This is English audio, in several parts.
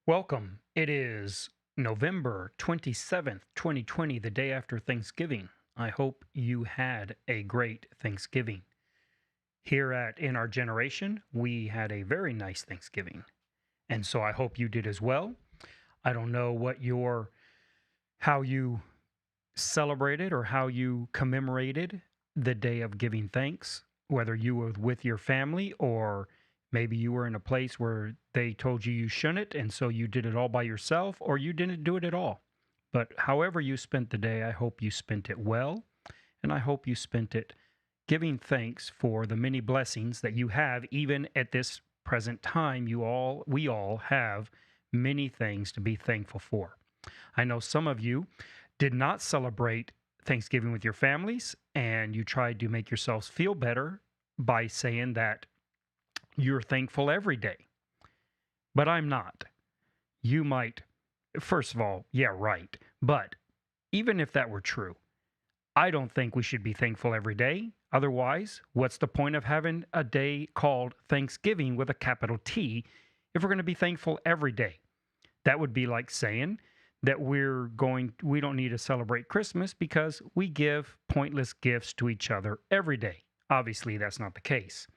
Welcome. It is November 27th, 2020, the day after Thanksgiving. I hope you had a great Thanksgiving. Here at In Our Generation, we had a very nice Thanksgiving. And so I hope you did as well. I don't know how you celebrated or how you commemorated the day of giving thanks, whether you were with your family or maybe you were in a place where they told you shouldn't, and so you did it all by yourself, or you didn't do it at all. But however you spent the day, I hope you spent it well, and I hope you spent it giving thanks for the many blessings that you have, even at this present time. We all have many things to be thankful for. I know some of you did not celebrate Thanksgiving with your families, and you tried to make yourselves feel better by saying that you're thankful every day. But I'm not. You might, first of all, yeah, right. But even if that were true, I don't think we should be thankful every day. Otherwise, what's the point of having a day called Thanksgiving with a capital T if we're going to be thankful every day? That would be like saying that we don't need to celebrate Christmas because we give pointless gifts to each other every day. Obviously, that's not the case.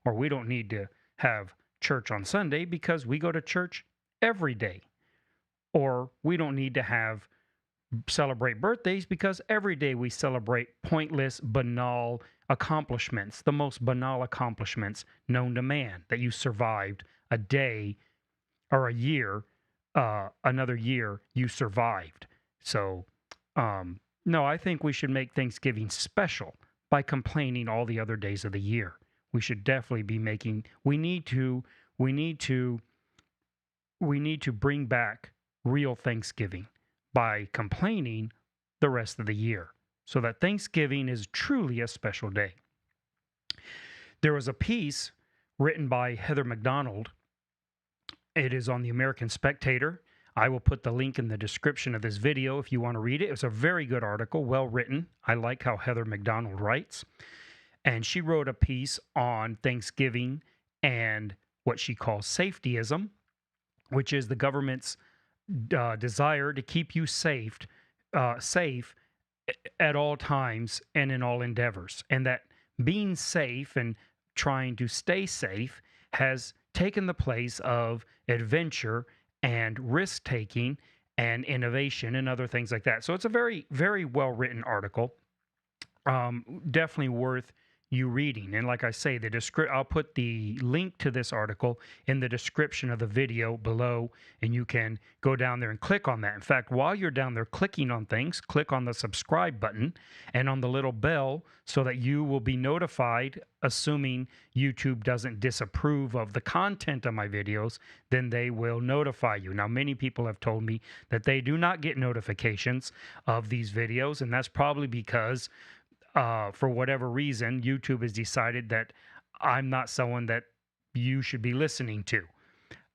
Or we don't need to have church on Sunday because we go to church every day. Or we don't need to celebrate birthdays because every day we celebrate pointless, banal accomplishments, the most banal accomplishments known to man, that you survived a day or a year, another year you survived. So, no, I think we should make Thanksgiving special by complaining all the other days of the year. We should definitely be we need to bring back real Thanksgiving by complaining the rest of the year so that Thanksgiving is truly a special day. There was a piece written by Heather McDonald. It is on the American Spectator. I will put the link in the description of this video if you want to read it. It's a very good article, well written. I like how Heather McDonald writes. And she wrote a piece on Thanksgiving and what she calls Saftyism, which is the government's desire to keep you safe at all times and in all endeavors. And that being safe and trying to stay safe has taken the place of adventure and risk-taking and innovation and other things like that. So it's a very, very well-written article. Definitely worth you reading. And like I say, I'll put the link to this article in the description of the video below, and you can go down there and click on that. In fact, while you're down there clicking on things, click on the subscribe button and on the little bell so that you will be notified, assuming YouTube doesn't disapprove of the content of my videos, then they will notify you. Now, many people have told me that they do not get notifications of these videos, and that's probably because for whatever reason, YouTube has decided that I'm not someone that you should be listening to.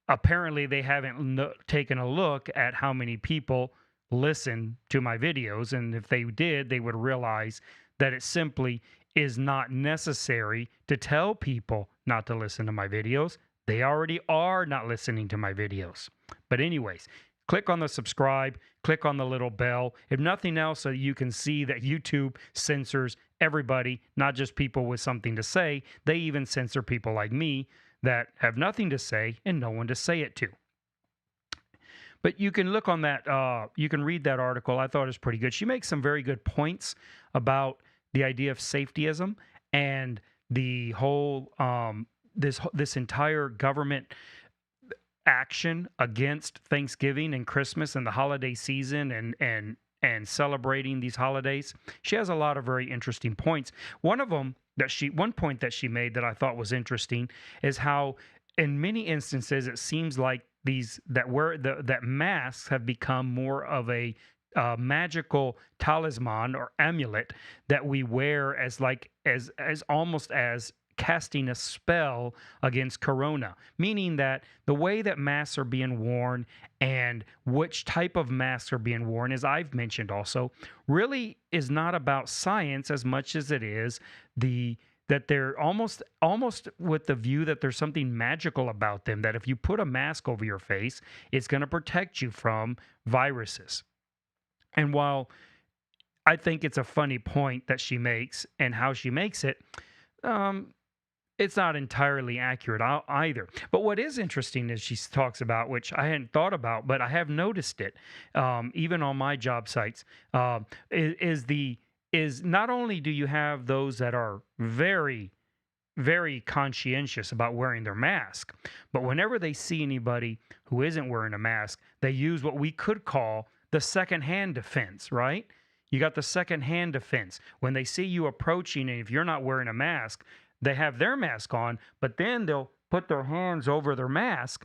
Apparently, they haven't taken a look at how many people listen to my videos, and if they did, they would realize that it simply is not necessary to tell people not to listen to my videos. They already are not listening to my videos. But anyways, click on the subscribe, click on the little bell. If nothing else, so you can see that YouTube censors everybody, not just people with something to say. They even censor people like me that have nothing to say and no one to say it to. But you can look on that, you can read that article. I thought it was pretty good. She makes some very good points about the idea of safetyism and the whole, this entire government action against Thanksgiving and Christmas and the holiday season and celebrating these holidays. She has a lot of very interesting points. One point that she made that I thought was interesting is how in many instances it seems like that masks have become more of a magical talisman or amulet that we wear as almost as casting a spell against corona, meaning that the way that masks are being worn and which type of masks are being worn, as I've mentioned also, really is not about science as much as it is the that they're almost with the view that there's something magical about them, that if you put a mask over your face, it's going to protect you from viruses. And while I think it's a funny point that she makes and how she makes it, um, it's not entirely accurate either. But what is interesting is she talks about, which I hadn't thought about, but I have noticed it, even on my job sites, is not only do you have those that are very, very conscientious about wearing their mask, but whenever they see anybody who isn't wearing a mask, they use what we could call the secondhand defense, right? You got the secondhand defense. When they see you approaching, and if you're not wearing a mask, they have their mask on, but then they'll put their hands over their mask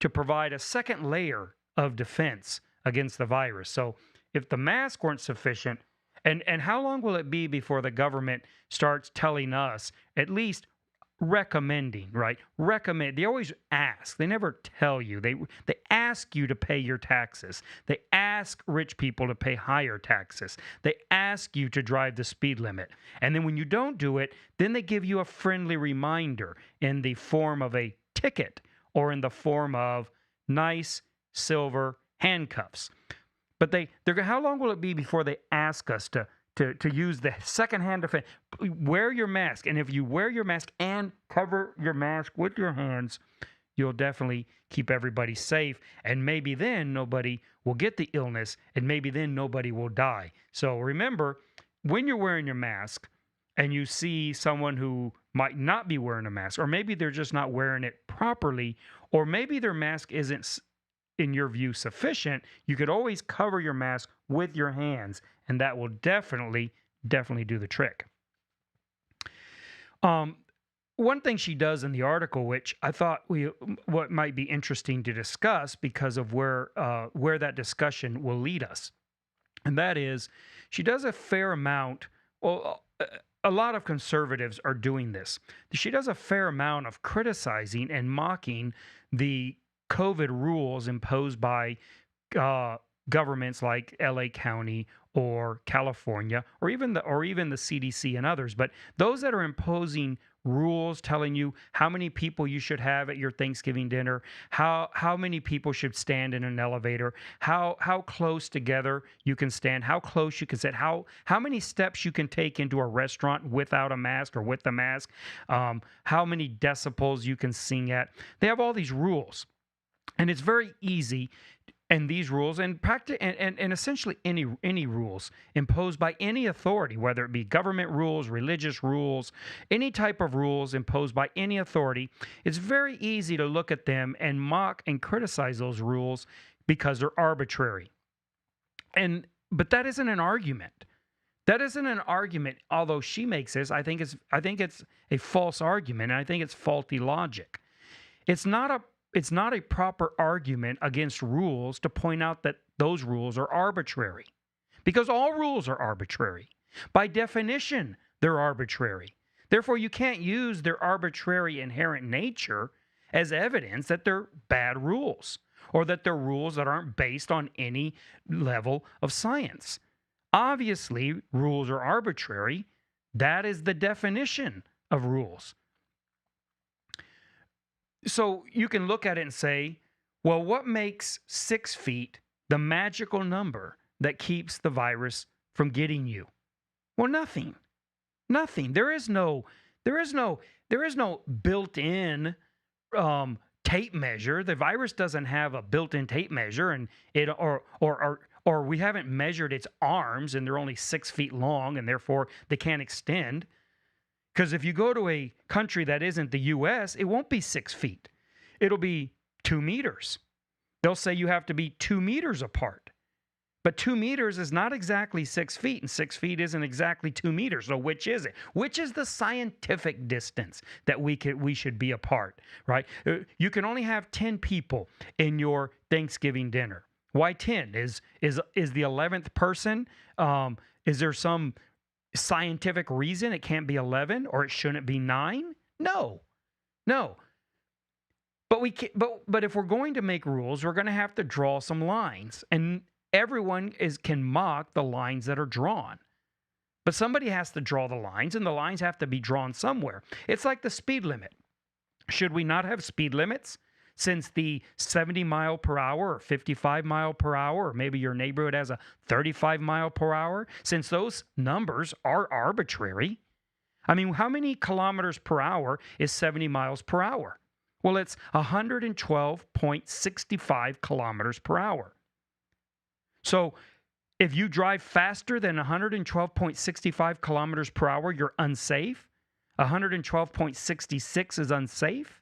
to provide a second layer of defense against the virus. So if the mask weren't sufficient, and how long will it be before the government starts telling us, at least recommending, right? Recommend. They always ask. They never tell you. They ask you to pay your taxes. They ask rich people to pay higher taxes. They ask you to drive the speed limit. And then when you don't do it, then they give you a friendly reminder in the form of a ticket or in the form of nice silver handcuffs. But they're how long will it be before they ask us to use the secondhand defense? Wear your mask, and if you wear your mask and cover your mask with your hands, you'll definitely keep everybody safe, and maybe then nobody will get the illness, and maybe then nobody will die. So remember, when you're wearing your mask and you see someone who might not be wearing a mask, or maybe they're just not wearing it properly, or maybe their mask isn't, in your view, sufficient, you could always cover your mask with your hands, and that will definitely do the trick. One thing she does in the article, which I thought what might be interesting to discuss because of where that discussion will lead us, and that is she does a fair amount. Well, a lot of conservatives are doing this. She does a fair amount of criticizing and mocking the COVID rules imposed by governments like LA County or California, or even the CDC and others. But those that are imposing rules, telling you how many people you should have at your Thanksgiving dinner, how many people should stand in an elevator, how close together you can stand, how close you can sit, how many steps you can take into a restaurant without a mask or with a mask, how many decibels you can sing at. They have all these rules. And it's very easy, and these rules and essentially any rules imposed by any authority, whether it be government rules, religious rules, any type of rules imposed by any authority, it's very easy to look at them and mock and criticize those rules because they're arbitrary. But that isn't an argument. That isn't an argument. Although she makes this, I think it's a false argument, and I think it's faulty logic. It's not a proper argument against rules to point out that those rules are arbitrary, because all rules are arbitrary. By definition, they're arbitrary. Therefore, you can't use their arbitrary inherent nature as evidence that they're bad rules or that they're rules that aren't based on any level of science. Obviously, rules are arbitrary. That is the definition of rules. So you can look at it and say, well, what makes 6 feet the magical number that keeps the virus from getting you? Well, nothing. Nothing. There is no built-in tape measure. The virus doesn't have a built-in tape measure, and or we haven't measured its arms, and they're only 6 feet long, and therefore they can't extend. Because if you go to a country that isn't the U.S., it won't be 6 feet. It'll be 2 meters. They'll say you have to be 2 meters apart. But 2 meters is not exactly 6 feet, and 6 feet isn't exactly 2 meters. So which is it? Which is the scientific distance that we should be apart, right? You can only have 10 people in your Thanksgiving dinner. Why 10? Is the 11th person? Is there some scientific reason it can't be 11 or it shouldn't be 9? No. But if we're going to make rules, we're going to have to draw some lines, and everyone can mock the lines that are drawn. But somebody has to draw the lines, and the lines have to be drawn somewhere. It's like the speed limit. Should we not have speed limits? Since the 70 mile per hour or 55 mile per hour, or maybe your neighborhood has a 35 mile per hour, since those numbers are arbitrary. I mean, how many kilometers per hour is 70 miles per hour? Well, it's 112.65 kilometers per hour. So if you drive faster than 112.65 kilometers per hour, you're unsafe. 112.66 is unsafe.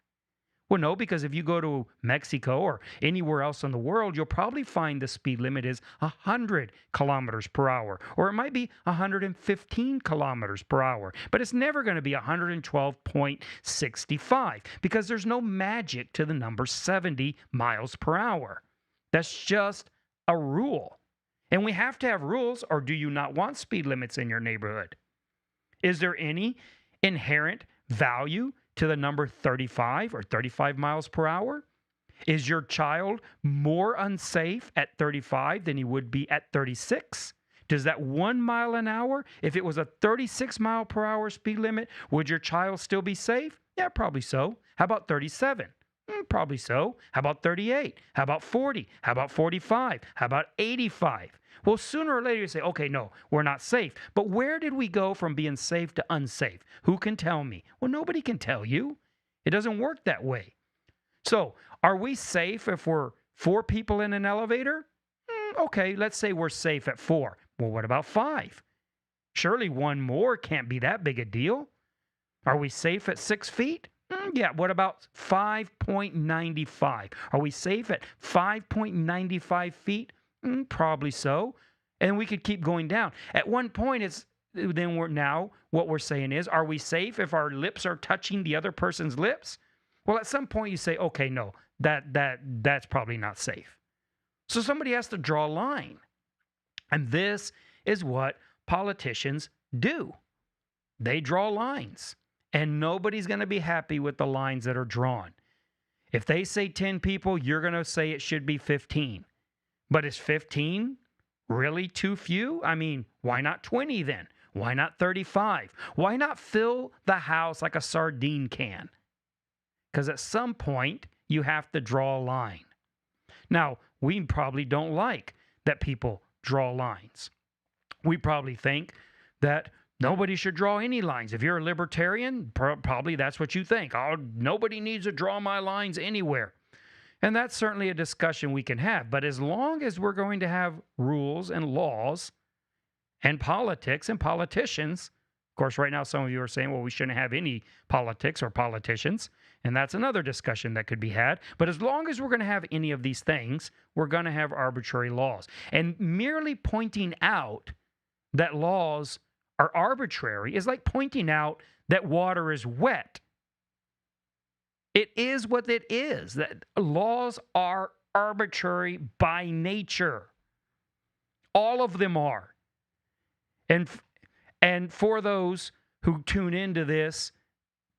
Well, no, because if you go to Mexico or anywhere else in the world, you'll probably find the speed limit is 100 kilometers per hour, or it might be 115 kilometers per hour, but it's never going to be 112.65 because there's no magic to the number 70 miles per hour. That's just a rule. And we have to have rules, or do you not want speed limits in your neighborhood? Is there any inherent value to the number 35 or 35 miles per hour? Is your child more unsafe at 35 than he would be at 36? Does that 1 mile an hour, if it was a 36 mile per hour speed limit, would your child still be safe? Yeah, probably so. How about 37? Probably so. How about 38? How about 40? How about 45? How about 85? Well, sooner or later you say, okay, no, we're not safe. But where did we go from being safe to unsafe? Who can tell me? Well, nobody can tell you. It doesn't work that way. So, are we safe if we're 4 people in an elevator? Okay, let's say we're safe at 4. Well, what about 5? Surely one more can't be that big a deal. Are we safe at 6 feet? Yeah, what about 5.95? Are we safe at 5.95 feet? Probably so. And we could keep going down. At one point, what we're saying is, are we safe if our lips are touching the other person's lips? Well, at some point you say, okay, no, that's probably not safe. So somebody has to draw a line. And this is what politicians do. They draw lines. And nobody's going to be happy with the lines that are drawn. If they say 10 people, you're going to say it should be 15. But is 15 really too few? I mean, why not 20 then? Why not 35? Why not fill the house like a sardine can? Because at some point, you have to draw a line. Now, we probably don't like that people draw lines. We probably think that nobody should draw any lines. If you're a libertarian, probably that's what you think. Oh, nobody needs to draw my lines anywhere. And that's certainly a discussion we can have. But as long as we're going to have rules and laws and politics and politicians, of course, right now some of you are saying, well, we shouldn't have any politics or politicians. And that's another discussion that could be had. But as long as we're going to have any of these things, we're going to have arbitrary laws. And merely pointing out that laws are arbitrary is like pointing out that water is wet. It is what it is. That laws are arbitrary by nature. All of them are. And for those who tune into this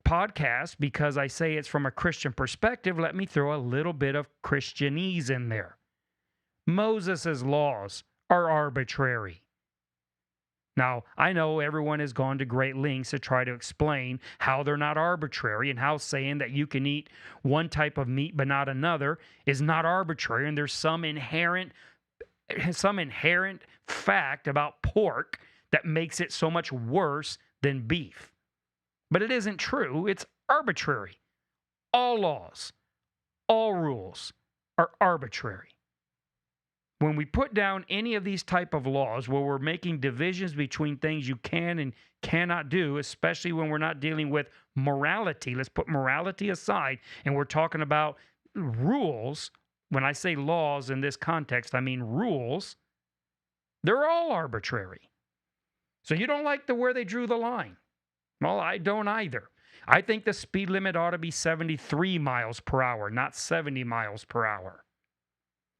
podcast because I say it's from a Christian perspective, let me throw a little bit of Christianese in there. Moses' laws are arbitrary. Now, I know everyone has gone to great lengths to try to explain how they're not arbitrary and how saying that you can eat one type of meat but not another is not arbitrary, and there's some inherent fact about pork that makes it so much worse than beef. But it isn't true. It's arbitrary. All laws, all rules are arbitrary. When we put down any of these type of laws where we're making divisions between things you can and cannot do, especially when we're not dealing with morality, let's put morality aside and we're talking about rules. When I say laws in this context, I mean rules. They're all arbitrary. So you don't like where they drew the line. Well, I don't either. I think the speed limit ought to be 73 miles per hour, not 70 miles per hour.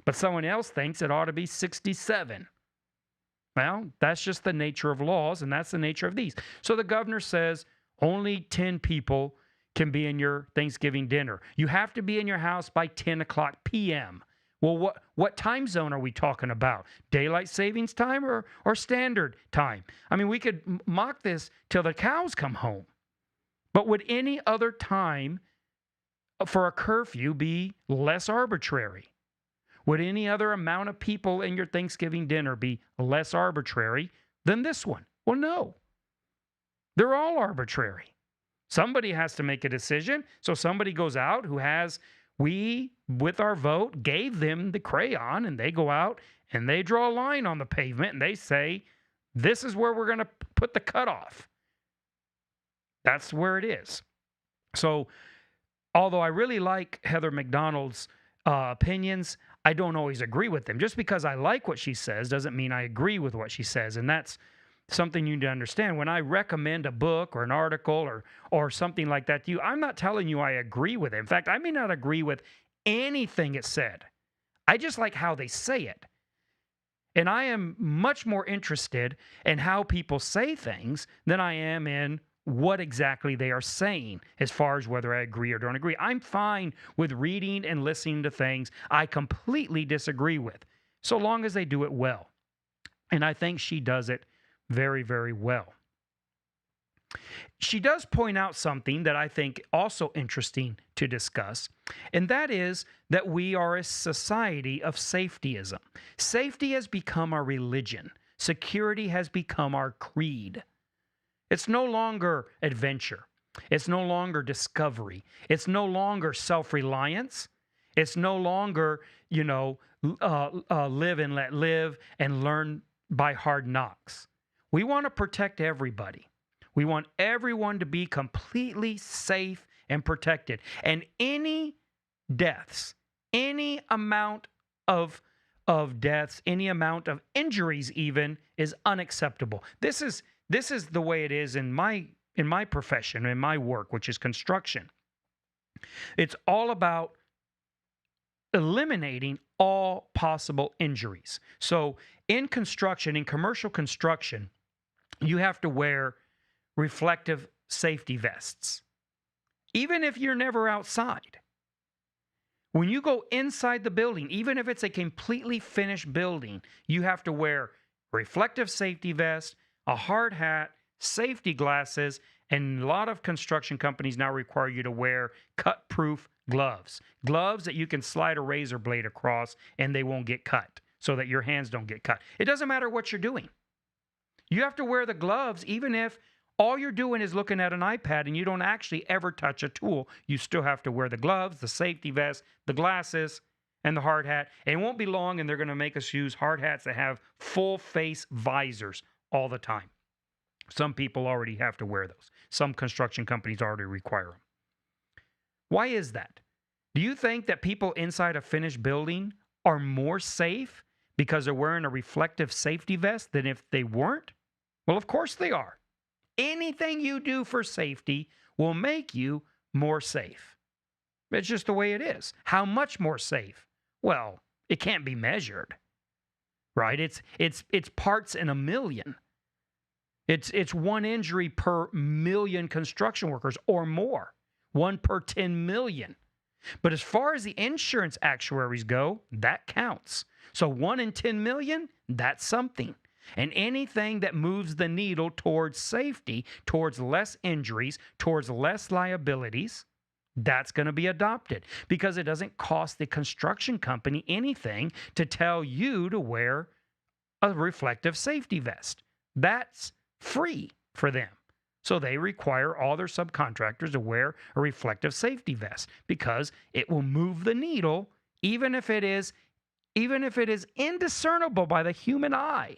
But someone else thinks it ought to be 67. Well, that's just the nature of laws, and that's the nature of these. So the governor says only 10 people can be in your Thanksgiving dinner. You have to be in your house by 10 o'clock p.m. Well, what time zone are we talking about? Daylight savings time or standard time? I mean, we could mock this till the cows come home. But would any other time for a curfew be less arbitrary? Would any other amount of people in your Thanksgiving dinner be less arbitrary than this one? Well, no. They're all arbitrary. Somebody has to make a decision. So somebody goes out who has, we, with our vote, gave them the crayon, and they go out and they draw a line on the pavement and they say, this is where we're going to put the cutoff. That's where it is. So, although I really like Heather McDonald's opinions, I don't always agree with them. Just because I like what she says doesn't mean I agree with what she says. And that's something you need to understand. When I recommend a book or an article or something like that to you, I'm not telling you I agree with it. In fact, I may not agree with anything it said. I just like how they say it. And I am much more interested in how people say things than I am in what exactly they are saying as far as whether I agree or don't agree. I'm fine with reading and listening to things I completely disagree with, so long as they do it well. And I think she does it very, very well. She does point out something that I think also interesting to discuss, and that is that we are a society of safetyism. Safety has become our religion. Security has become our creed. It's no longer adventure. It's no longer discovery. It's no longer self-reliance. It's no longer, live and let live and learn by hard knocks. We want to protect everybody. We want everyone to be completely safe and protected. And any deaths, any amount of deaths, any amount of injuries even is unacceptable. This is the way it is in my profession, in my work, which is construction. It's all about eliminating all possible injuries. So in construction, in commercial construction, you have to wear reflective safety vests, even if you're never outside. When you go inside the building, even if it's a completely finished building, you have to wear reflective safety vest, a hard hat, safety glasses, and a lot of construction companies now require you to wear cut-proof gloves. Gloves that you can slide a razor blade across and they won't get cut, so that your hands don't get cut. It doesn't matter what you're doing. You have to wear the gloves even if all you're doing is looking at an iPad and you don't actually ever touch a tool. You still have to wear the gloves, the safety vest, the glasses, and the hard hat. And it won't be long and they're going to make us use hard hats that have full face visors all the time. Some people already have to wear those. Some construction companies already require them. Why is that? Do you think that people inside a finished building are more safe because they're wearing a reflective safety vest than if they weren't? Well, of course they are. Anything you do for safety will make you more safe. It's just the way it is. How much more safe? Well, it can't be measured, right? It's parts in a million. It's one injury per million construction workers or more, 1 per 10 million. But as far as the insurance actuaries go, that counts. So 1 in 10 million, that's something. And anything that moves the needle towards safety, towards less injuries, towards less liabilities, that's going to be adopted because it doesn't cost the construction company anything to tell you to wear a reflective safety vest. That's free for them. So they require all their subcontractors to wear a reflective safety vest because it will move the needle even if it is indiscernible by the human eye.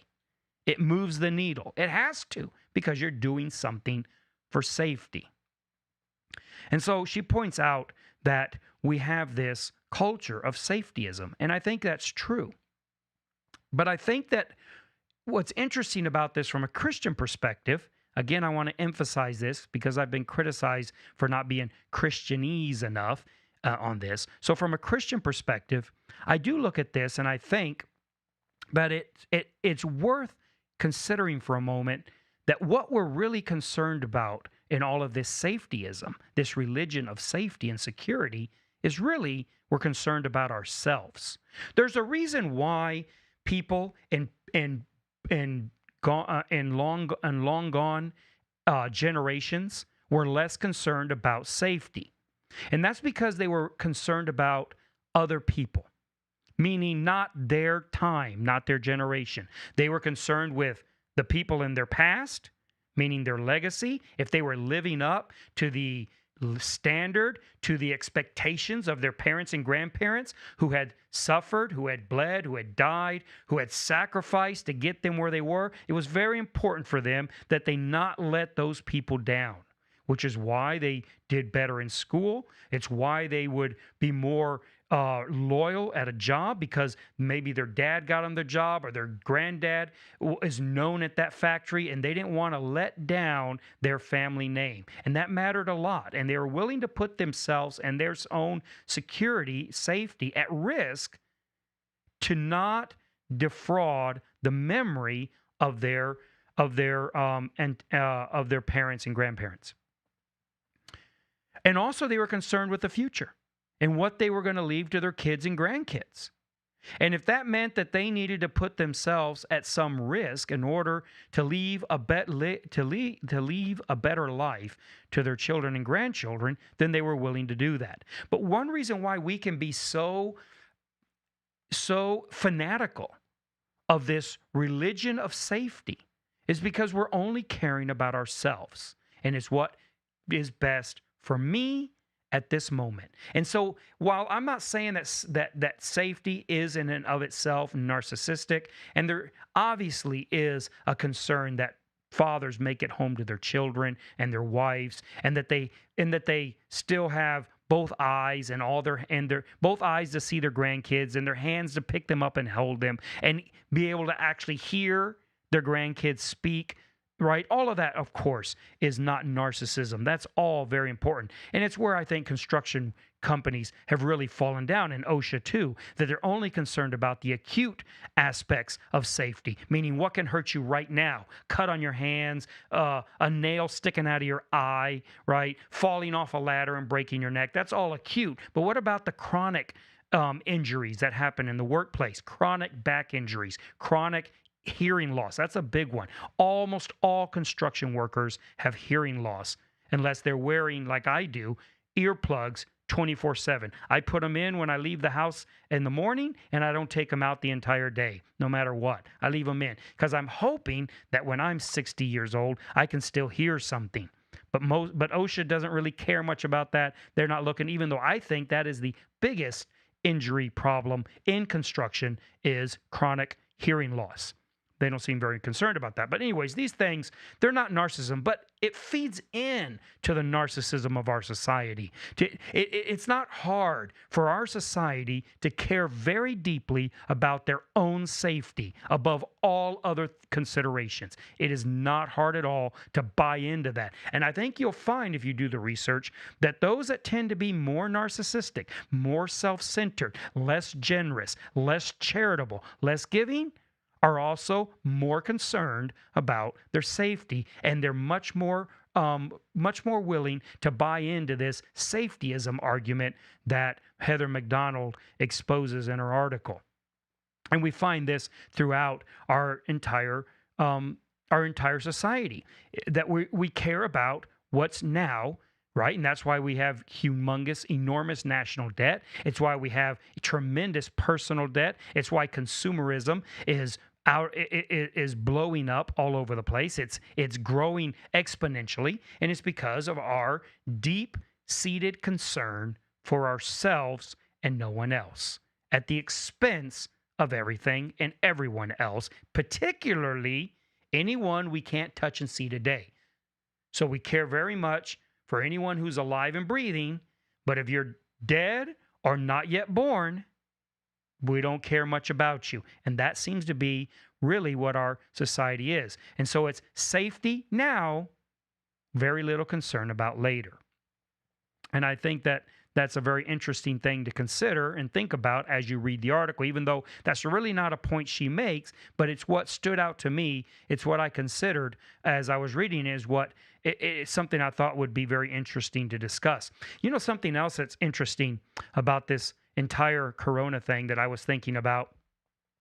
It moves the needle. It has to because you're doing something for safety. And so she points out that we have this culture of safetyism, and I think that's true. But I think that what's interesting about this from a Christian perspective, again, I want to emphasize this because I've been criticized for not being Christianese enough on this. So from a Christian perspective, I do look at this and I think that it's worth considering for a moment that what we're really concerned about in all of this safetyism, this religion of safety and security, is really we're concerned about ourselves. There's a reason why people in long gone generations were less concerned about safety, and that's because they were concerned about other people, meaning not their time, not their generation. They were concerned with the people in their past, meaning their legacy, if they were living up to the standard, to the expectations of their parents and grandparents who had suffered, who had bled, who had died, who had sacrificed to get them where they were. It was very important for them that they not let those people down, which is why they did better in school. It's why they would be more loyal at a job, because maybe their dad got them the job or their granddad is known at that factory, and they didn't want to let down their family name. And that mattered a lot. And they were willing to put themselves and their own security, safety at risk to not defraud the memory of their parents and grandparents. And also they were concerned with the future and what they were going to leave to their kids and grandkids. And if that meant that they needed to put themselves at some risk in order to leave a better life to their children and grandchildren, then they were willing to do that. But one reason why we can be so fanatical of this religion of safety is because we're only caring about ourselves, and it's what is best for me at this moment. And so while I'm not saying that safety is in and of itself narcissistic, and there obviously is a concern that fathers make it home to their children and their wives, and that they still have both eyes and their both eyes to see their grandkids and their hands to pick them up and hold them and be able to actually hear their grandkids speak. Right? All of that, of course, is not narcissism. That's all very important. And it's where I think construction companies have really fallen down, in OSHA too, that they're only concerned about the acute aspects of safety, meaning what can hurt you right now, cut on your hands, a nail sticking out of your eye, right? Falling off a ladder and breaking your neck. That's all acute. But what about the chronic injuries that happen in the workplace? Chronic back injuries, chronic hearing loss. That's a big one. Almost all construction workers have hearing loss unless they're wearing, like I do, earplugs 24/7. I put them in when I leave the house in the morning, and I don't take them out the entire day, no matter what. I leave them in because I'm hoping that when I'm 60 years old, I can still hear something. But OSHA doesn't really care much about that. They're not looking, even though I think that is the biggest injury problem in construction, is chronic hearing loss. They don't seem very concerned about that. But anyways, these things, they're not narcissism, but it feeds in to the narcissism of our society. It's not hard for our society to care very deeply about their own safety above all other considerations. It is not hard at all to buy into that. And I think you'll find, if you do the research, that those that tend to be more narcissistic, more self-centered, less generous, less charitable, less giving, are also more concerned about their safety, and they're much more willing to buy into this safetyism argument that Heather McDonald exposes in her article. And we find this throughout our entire society, that we care about what's now. Right? And that's why we have humongous, enormous national debt. It's why we have tremendous personal debt. It's why consumerism is blowing up all over the place. It's growing exponentially, and it's because of our deep-seated concern for ourselves and no one else, at the expense of everything and everyone else, particularly anyone we can't touch and see today. So we care very much for anyone who's alive and breathing, but if you're dead or not yet born, we don't care much about you. And that seems to be really what our society is. And so it's safety now, very little concern about later. And I think that that's a very interesting thing to consider and think about as you read the article, even though that's really not a point she makes, but it's what stood out to me. It's what I considered as I was reading, is what it's something I thought would be very interesting to discuss. You know, something else that's interesting about this entire corona thing that I was thinking about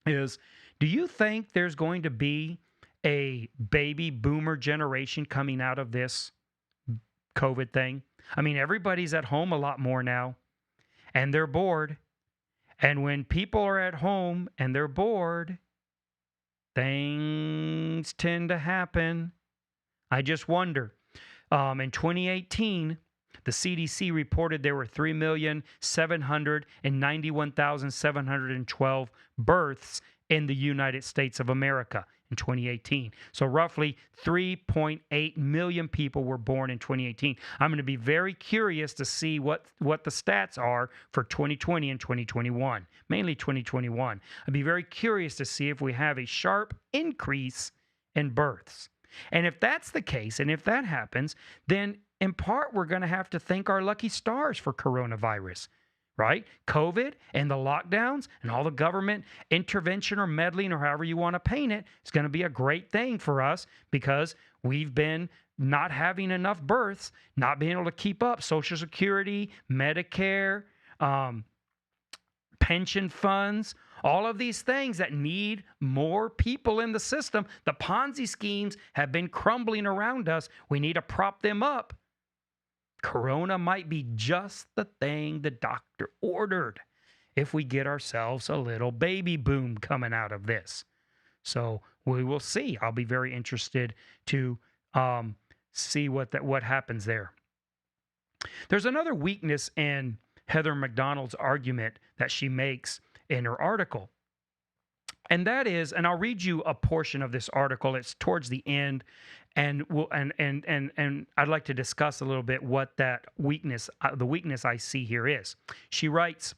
is, do you think there's going to be a baby boomer generation coming out of this COVID thing? I mean, everybody's at home a lot more now, and they're bored. And when people are at home and they're bored, things tend to happen. I just wonder. In 2018, the CDC reported there were 3,791,712 births in the United States of America in 2018. So roughly 3.8 million people were born in 2018. I'm going to be very curious to see what the stats are for 2020 and 2021, mainly 2021. I'd be very curious to see if we have a sharp increase in births. And if that's the case, and if that happens, then in part we're going to have to thank our lucky stars for coronavirus. Right? COVID and the lockdowns and all the government intervention or meddling, or however you want to paint it, is going to be a great thing for us, because we've been not having enough births, not being able to keep up Social Security, Medicare, pension funds, all of these things that need more people in the system. The Ponzi schemes have been crumbling around us. We need to prop them up. Corona might be just the thing the doctor ordered if we get ourselves a little baby boom coming out of this. So we will see. I'll be very interested to see what happens there. There's another weakness in Heather McDonald's argument that she makes in her article. And that is, and I'll read you a portion of this article. It's towards the end, and I'd like to discuss a little bit what that weakness, the weakness I see here is. She writes,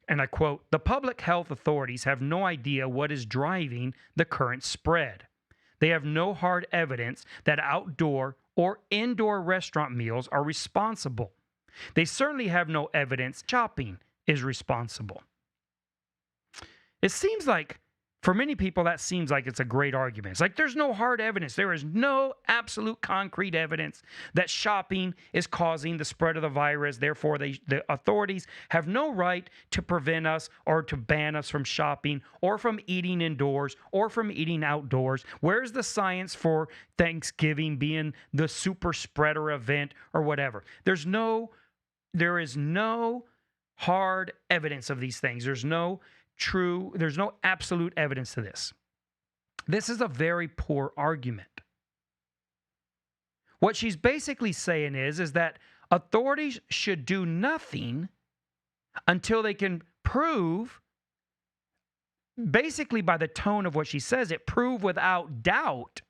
and I quote, "The public health authorities have no idea what is driving the current spread. They have no hard evidence that outdoor or indoor restaurant meals are responsible. They certainly have no evidence shopping is responsible." It seems like, for many people, that seems like it's a great argument. It's like there's no hard evidence. There is no absolute concrete evidence that shopping is causing the spread of the virus. Therefore, the authorities have no right to prevent us or to ban us from shopping or from eating indoors or from eating outdoors. Where's the science for Thanksgiving being the super spreader event or whatever? There is no hard evidence of these things. There's no absolute evidence to this. This is a very poor argument. What she's basically saying is that authorities should do nothing until they can prove, basically by the tone of what she says, prove without doubt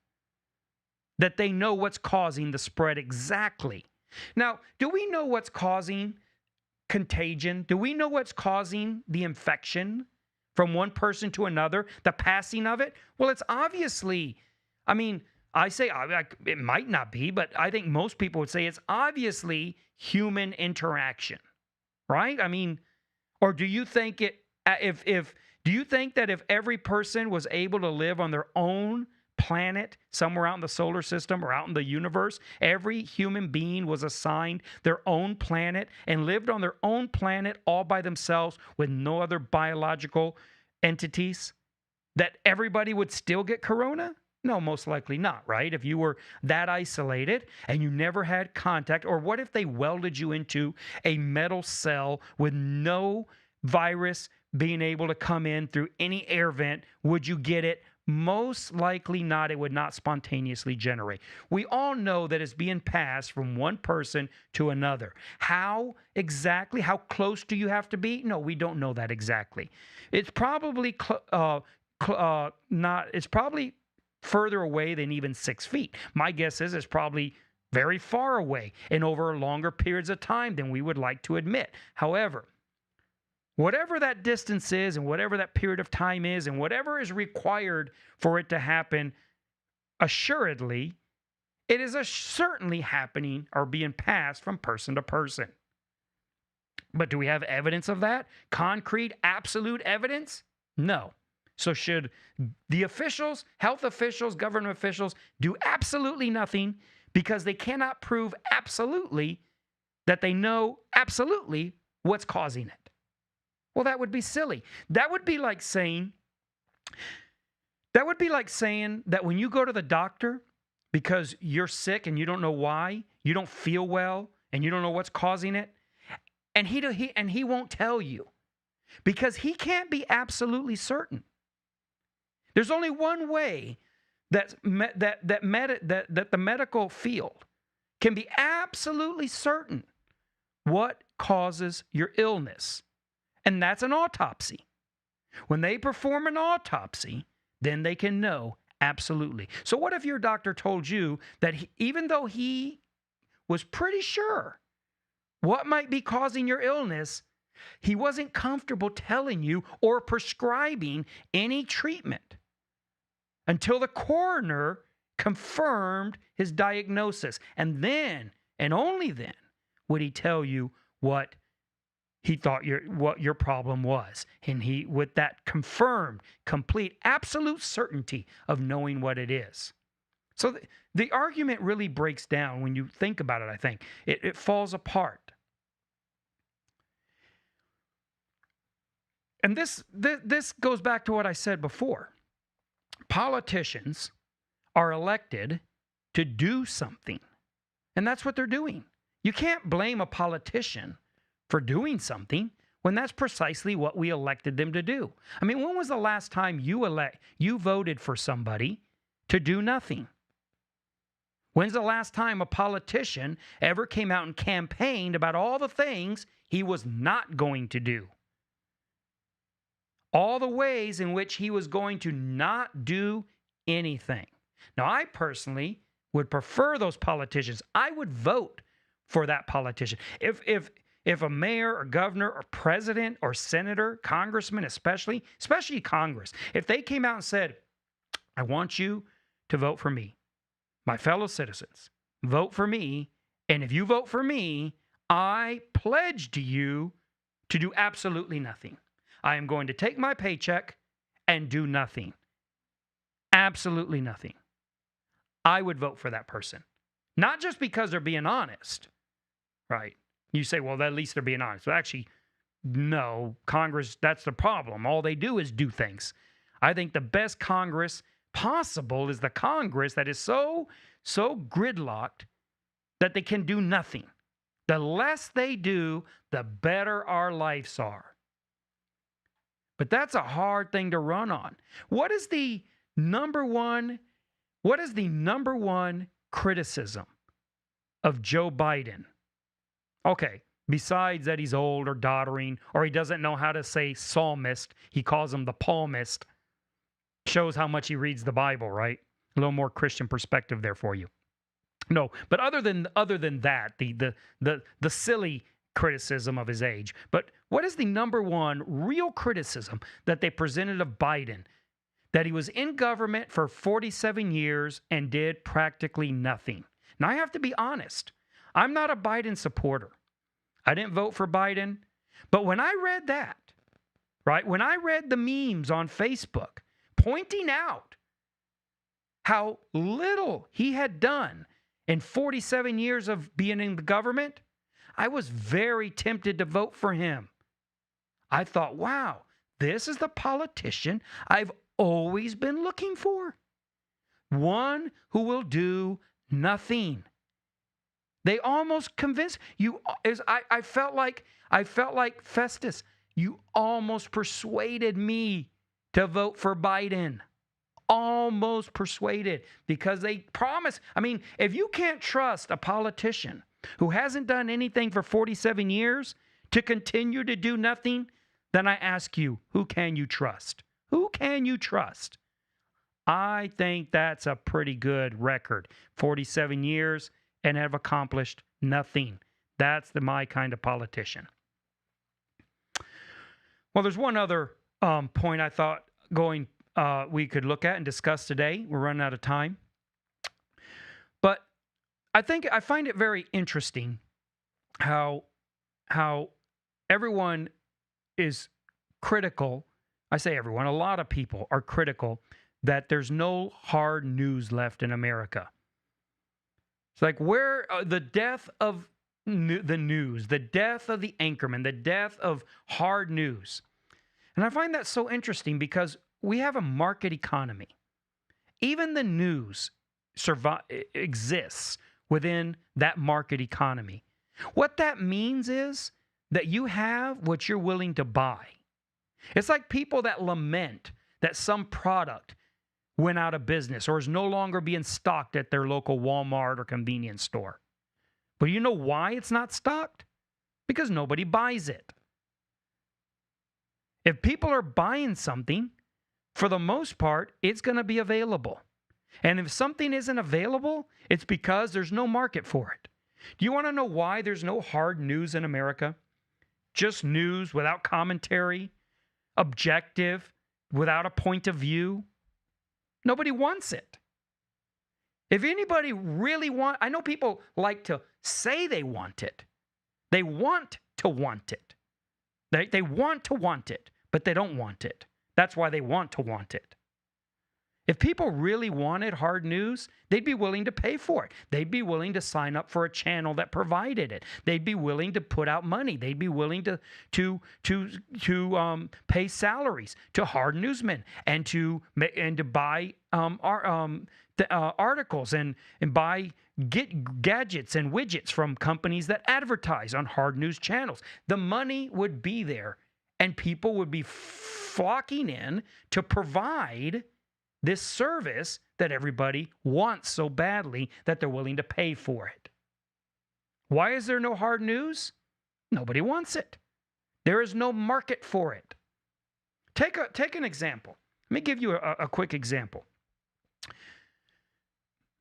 that they know what's causing the spread exactly. Now, do we know what's causing contagion? Do we know what's causing the infection from one person to another, the passing of it? Well, it's obviously, I mean, I say it might not be, but I think most people would say it's obviously human interaction, right? I mean, or do you think do you think that if every person was able to live on their own planet somewhere out in the solar system or out in the universe, every human being was assigned their own planet and lived on their own planet all by themselves with no other biological entities, that everybody would still get corona? No, most likely not, right? If you were that isolated and you never had contact, or what if they welded you into a metal cell with no virus being able to come in through any air vent? Would you get it? Most likely not. It would not spontaneously generate. We all know that it's being passed from one person to another. How exactly? How close do you have to be? No, we don't know that exactly. It's probably not. It's probably further away than even 6 feet. My guess is it's probably very far away and over longer periods of time than we would like to admit. However, whatever that distance is and whatever that period of time is and whatever is required for it to happen, assuredly, it is certainly happening or being passed from person to person. But do we have evidence of that? Concrete, absolute evidence? No. So should the officials, health officials, government officials do absolutely nothing because they cannot prove absolutely that they know absolutely what's causing it? Well, that would be silly. That would be like saying that when you go to the doctor because you're sick and you don't know why, you don't feel well, and you don't know what's causing it, and he won't tell you because he can't be absolutely certain. There's only one way that the medical field can be absolutely certain what causes your illness, and that's an autopsy. When they perform an autopsy, then they can know absolutely. So what if your doctor told you that even though he was pretty sure what might be causing your illness, he wasn't comfortable telling you or prescribing any treatment until the coroner confirmed his diagnosis. And then, and only then, would he tell you what he thought what your problem was. And he, with that confirmed, complete, absolute certainty of knowing what it is. So the argument really breaks down when you think about it, I think. It falls apart. And this goes back to what I said before. Politicians are elected to do something, and that's what they're doing. You can't blame a politician for doing something when that's precisely what we elected them to do. I mean, when was the last time you voted for somebody to do nothing? When's the last time a politician ever came out and campaigned about all the things he was not going to do? All the ways in which he was going to not do anything. Now, I personally would prefer those politicians. I would vote for that politician. If a mayor or governor or president or senator, congressman especially Congress, if they came out and said, I want you to vote for me, my fellow citizens, vote for me, and if you vote for me, I pledge to you to do absolutely nothing. I am going to take my paycheck and do nothing. Absolutely nothing. I would vote for that person. Not just because they're being honest, right? You say, well, at least they're being honest. But actually, no, Congress, that's the problem. All they do is do things. I think the best Congress possible is the Congress that is so gridlocked that they can do nothing. The less they do, the better our lives are. But that's a hard thing to run on. What is the number one criticism of Joe Biden? Okay, besides that he's old or doddering, or he doesn't know how to say psalmist, he calls him the palmist. Shows how much he reads the Bible, right? A little more Christian perspective there for you. No, but other than that, the silly criticism of his age. But what is the number one real criticism that they presented of Biden? That he was in government for 47 years and did practically nothing. Now, I have to be honest. I'm not a Biden supporter. I didn't vote for Biden. But when I read that, right, when I read the memes on Facebook pointing out how little he had done in 47 years of being in the government, I was very tempted to vote for him. I thought, wow, this is the politician I've always been looking for. One who will do nothing. They almost convinced you. I felt like Festus. You almost persuaded me to vote for Biden. Almost persuaded, because they promise. I mean, if you can't trust a politician who hasn't done anything for 47 years to continue to do nothing, then I ask you, who can you trust? Who can you trust? I think that's a pretty good record. 47 years and have accomplished nothing. That's my kind of politician. Well, there's one other point I thought we could look at and discuss today. We're running out of time. But I find it very interesting how everyone is critical. I say everyone, a lot of people are critical that there's no hard news left in America. It's like where the death of the news, the death of the anchorman, the death of hard news. And I find that so interesting because we have a market economy. Even the news exists within that market economy. What that means is that you have what you're willing to buy. It's like people that lament that some product went out of business or is no longer being stocked at their local Walmart or convenience store. But you know why it's not stocked? Because nobody buys it. If people are buying something, for the most part, it's going to be available. And if something isn't available, it's because there's no market for it. Do you want to know why there's no hard news in America? Just news without commentary, objective, without a point of view. Nobody wants it. If anybody really I know people like to say they want it. They want to want it. They want to want it, but they don't want it. That's why they want to want it. If people really wanted hard news, they'd be willing to pay for it. They'd be willing to sign up for a channel that provided it. They'd be willing to put out money. They'd be willing to pay salaries to hard newsmen and to buy articles and get gadgets and widgets from companies that advertise on hard news channels. The money would be there, and people would be flocking in to provide this service that everybody wants so badly that they're willing to pay for it. Why is there no hard news? Nobody wants it. There is no market for it. Take an example. Let me give you a quick example.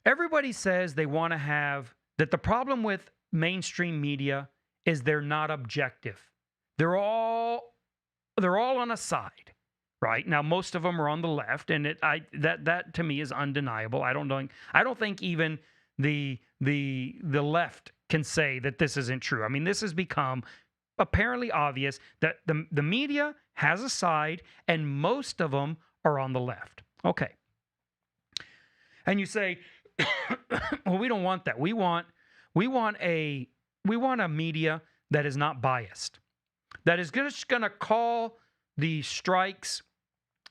Everybody says they want to have that the problem with mainstream media is they're not objective. They're all on a side. Right now, most of them are on the left, and that to me is undeniable. I don't think even the left can say that this isn't true. I mean, this has become apparently obvious that the media has a side, and most of them are on the left. Okay, and you say, well, we don't want that. We want a media that is not biased, that is just going to call the strikes.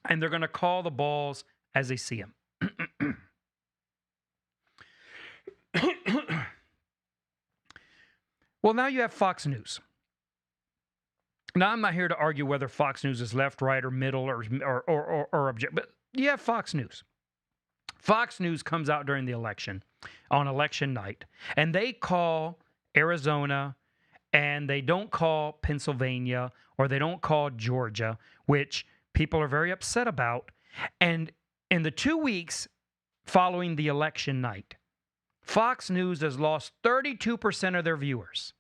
And they're going to call the balls as they see them. Well, now you have Fox News. Now, I'm not here to argue whether Fox News is left, right, or middle, or object, but you have Fox News. Fox News comes out during the election, on election night, and they call Arizona, and they don't call Pennsylvania, or they don't call Georgia, which people are very upset about. And in the 2 weeks following the election night, Fox News has lost 32% of their viewers.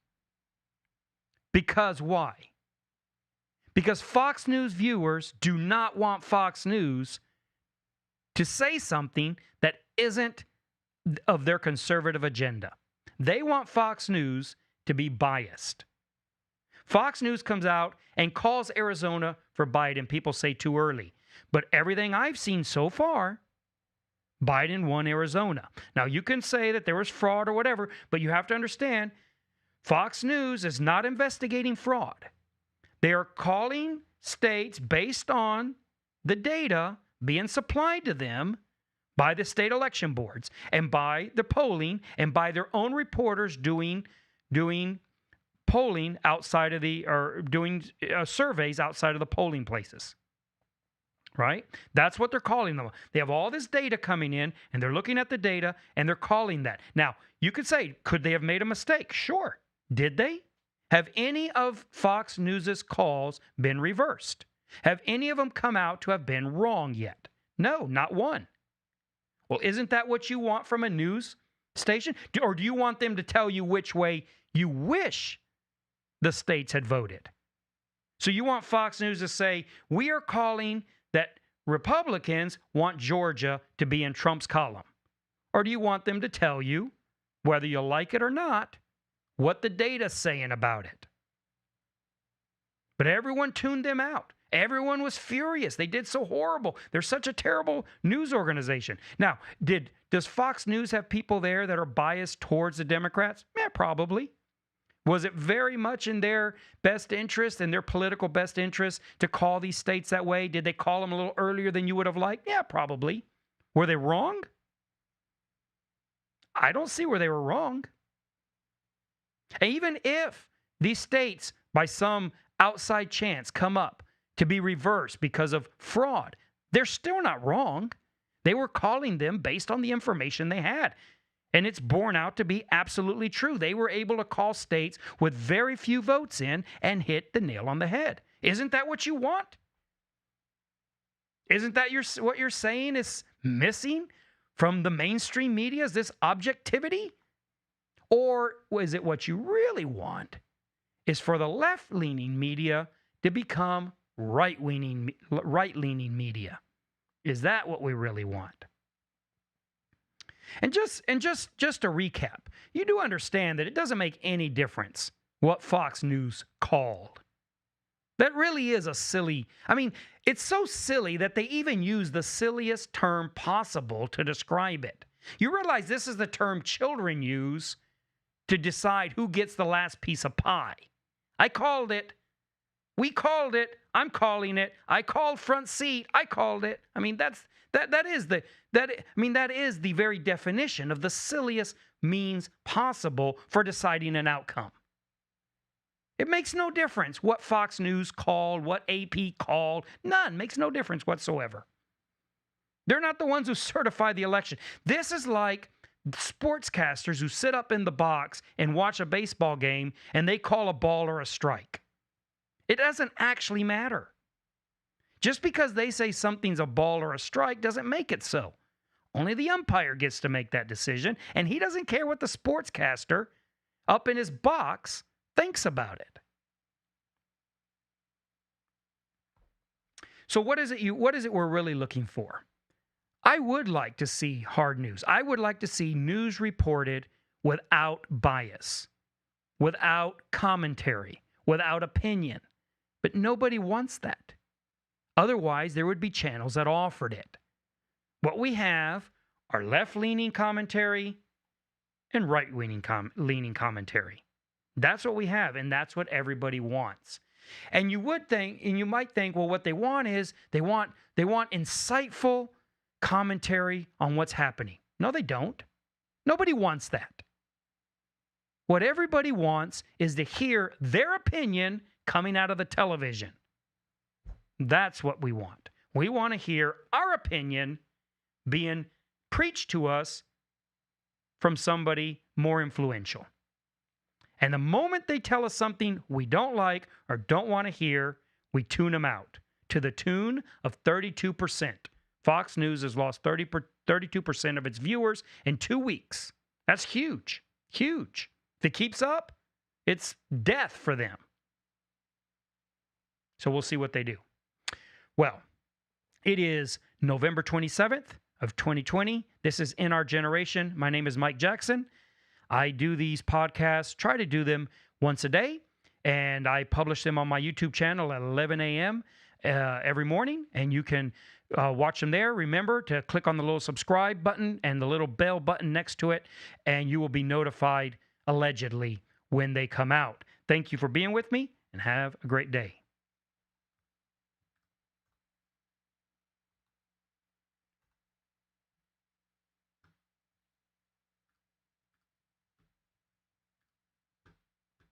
Because why? Because Fox News viewers do not want Fox News to say something that isn't of their conservative agenda. They want Fox News to be biased. Fox News comes out and calls Arizona for Biden. People say too early. But everything I've seen so far, Biden won Arizona. Now, you can say that there was fraud or whatever, but you have to understand, Fox News is not investigating fraud. They are calling states based on the data being supplied to them by the state election boards and by the polling and by their own reporters doing polling outside of doing surveys outside of the polling places. Right? That's what they're calling them. They have all this data coming in, and they're looking at the data, and they're calling that. Now, you could say, could they have made a mistake? Sure. Did they? Have any of Fox News's calls been reversed? Have any of them come out to have been wrong yet? No, not one. Well, isn't that what you want from a news station? Or do you want them to tell you which way you wish the states had voted? So you want Fox News to say, we are calling that Republicans want Georgia to be in Trump's column? Or do you want them to tell you, whether you like it or not, what the data's saying about it? But everyone tuned them out. Everyone was furious. They did so horrible. They're such a terrible news organization. Now, does Fox News have people there that are biased towards the Democrats? Yeah, probably. Was it very much in their best interest and their political best interest to call these states that way? Did they call them a little earlier than you would have liked? Yeah, probably. Were they wrong? I don't see where they were wrong. And even if these states, by some outside chance, come up to be reversed because of fraud, they're still not wrong. They were calling them based on the information they had. And it's borne out to be absolutely true. They were able to call states with very few votes in and hit the nail on the head. Isn't that what you want? Isn't that what you're saying is missing from the mainstream media? Is this objectivity? Or is it what you really want is for the left-leaning media to become right-leaning media? Is that what we really want? And just to recap, you do understand that it doesn't make any difference what Fox News called. That really is a silly, it's so silly that they even use the silliest term possible to describe it. You realize this is the term children use to decide who gets the last piece of pie. I called it. We called it. I'm calling it. I called front seat. I called it. That is the very definition of the silliest means possible for deciding an outcome. It makes no difference what Fox News called, what AP called. None. Makes no difference whatsoever. They're not the ones who certify the election. This is like sportscasters who sit up in the box and watch a baseball game and they call a ball or a strike. It doesn't actually matter. Just because they say something's a ball or a strike doesn't make it so. Only the umpire gets to make that decision, and he doesn't care what the sportscaster up in his box thinks about it. So what is it we're really looking for? I would like to see hard news. I would like to see news reported without bias, without commentary, without opinion. But nobody wants that. Otherwise, there would be channels that offered it. What we have are left-leaning commentary and right-leaning leaning commentary. That's what we have, and that's what everybody wants. And you might think, well, what they want is they want insightful commentary on what's happening. No, they don't. Nobody wants that. What everybody wants is to hear their opinion coming out of the television. That's what we want. We want to hear our opinion being preached to us from somebody more influential. And the moment they tell us something we don't like or don't want to hear, we tune them out to the tune of 32%. Fox News has lost 32% of its viewers in 2 weeks. That's huge. Huge. If it keeps up, it's death for them. So we'll see what they do. Well, it is November 27th of 2020. This is In Our Generation. My name is Mike Jackson. I do these podcasts, try to do them once a day, and I publish them on my YouTube channel at 11 a.m. Every morning, and you can watch them there. Remember to click on the little subscribe button and the little bell button next to it, and you will be notified, allegedly, when they come out. Thank you for being with me, and have a great day.